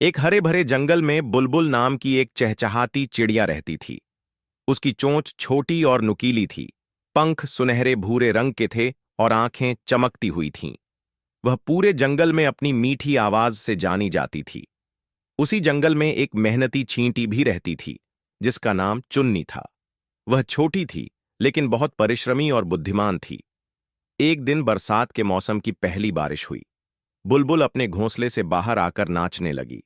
एक हरे भरे जंगल में बुलबुल नाम की एक चहचहाती चिड़िया रहती थी। उसकी चोंच छोटी और नुकीली थी, पंख सुनहरे भूरे रंग के थे और आंखें चमकती हुई थीं। वह पूरे जंगल में अपनी मीठी आवाज से जानी जाती थी। उसी जंगल में एक मेहनती चींटी भी रहती थी, जिसका नाम चुन्नी था। वह छोटी थी, लेकिन बहुत परिश्रमी और बुद्धिमान थी। एक दिन बरसात के मौसम की पहली बारिश हुई। बुलबुल अपने घोंसले से बाहर आकर नाचने लगी।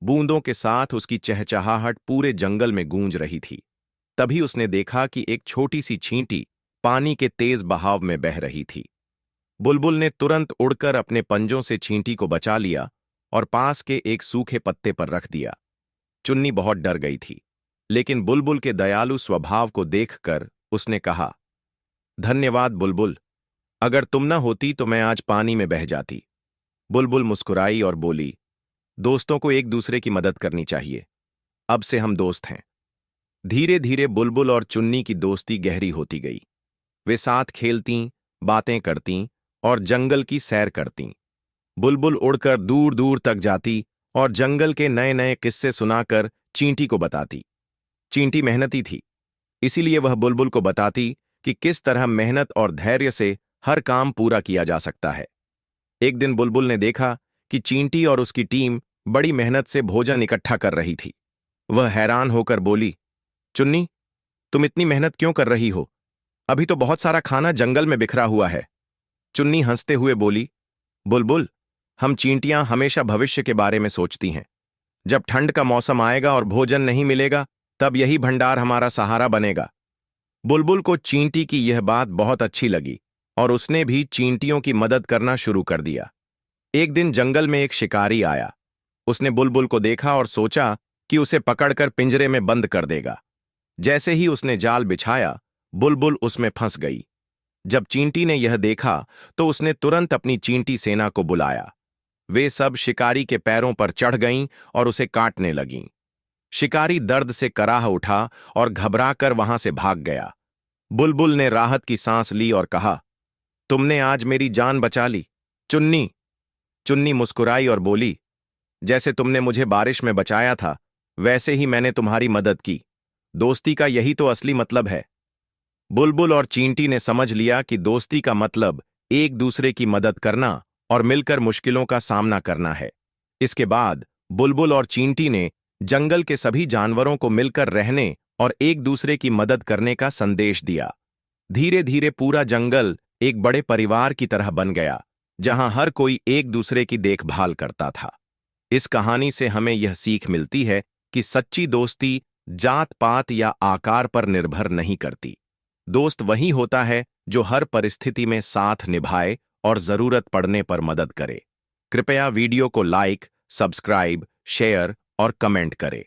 बूंदों के साथ उसकी चहचहाहट पूरे जंगल में गूंज रही थी। तभी उसने देखा कि एक छोटी सी छींटी पानी के तेज बहाव में बह रही थी। बुलबुल ने तुरंत उड़कर अपने पंजों से छींटी को बचा लिया और पास के एक सूखे पत्ते पर रख दिया। चुन्नी बहुत डर गई थी, लेकिन बुलबुल के दयालु स्वभाव को देखकर उसने कहा, धन्यवाद बुलबुल, अगर तुम न होती तो मैं आज पानी में बह जाती। बुलबुल मुस्कुराई और बोली, दोस्तों को एक दूसरे की मदद करनी चाहिए। अब से हम दोस्त हैं। धीरे धीरे बुलबुल और चुन्नी की दोस्ती गहरी होती गई। वे साथ खेलतीं, बातें करतीं और जंगल की सैर करतीं। बुलबुल उड़कर दूर दूर तक जाती और जंगल के नए नए किस्से सुनाकर चींटी को बताती। चींटी मेहनती थी, इसीलिए वह बुलबुल को बताती कि किस तरह मेहनत और धैर्य से हर काम पूरा किया जा सकता है। एक दिन बुलबुल ने देखा कि चींटी और उसकी टीम बड़ी मेहनत से भोजन इकट्ठा कर रही थी। वह हैरान होकर बोली, चुन्नी, तुम इतनी मेहनत क्यों कर रही हो? अभी तो बहुत सारा खाना जंगल में बिखरा हुआ है। चुन्नी हंसते हुए बोली, बुलबुल, हम चींटियां हमेशा भविष्य के बारे में सोचती हैं। जब ठंड का मौसम आएगा और भोजन नहीं मिलेगा, तब यही भंडार हमारा सहारा बनेगा। बुलबुल को चींटी की यह बात बहुत अच्छी लगी और उसने भी चींटियों की मदद करना शुरू कर दिया। एक दिन जंगल में एक शिकारी आया। उसने बुलबुल को देखा और सोचा कि उसे पकड़कर पिंजरे में बंद कर देगा। जैसे ही उसने जाल बिछाया, बुलबुल उसमें फंस गई। जब चींटी ने यह देखा, तो उसने तुरंत अपनी चींटी सेना को बुलाया। वे सब शिकारी के पैरों पर चढ़ गईं और उसे काटने लगीं। शिकारी दर्द से कराह उठा और घबराकर वहां से भाग गया। बुलबुल ने राहत की सांस ली और कहा, तुमने आज मेरी जान बचा ली, चुन्नी। चुन्नी मुस्कुराई और बोली, जैसे तुमने मुझे बारिश में बचाया था, वैसे ही मैंने तुम्हारी मदद की। दोस्ती का यही तो असली मतलब है। बुलबुल और चींटी ने समझ लिया कि दोस्ती का मतलब एक दूसरे की मदद करना और मिलकर मुश्किलों का सामना करना है। इसके बाद बुलबुल और चींटी ने जंगल के सभी जानवरों को मिलकर रहने और एक दूसरे की मदद करने का संदेश दिया। धीरे धीरे पूरा जंगल एक बड़े परिवार की तरह बन गया, जहां हर कोई एक दूसरे की देखभाल करता था। इस कहानी से हमें यह सीख मिलती है कि सच्ची दोस्ती जात पात या आकार पर निर्भर नहीं करती। दोस्त वही होता है जो हर परिस्थिति में साथ निभाए और जरूरत पड़ने पर मदद करे। कृपया वीडियो को लाइक, सब्सक्राइब, शेयर और कमेंट करें।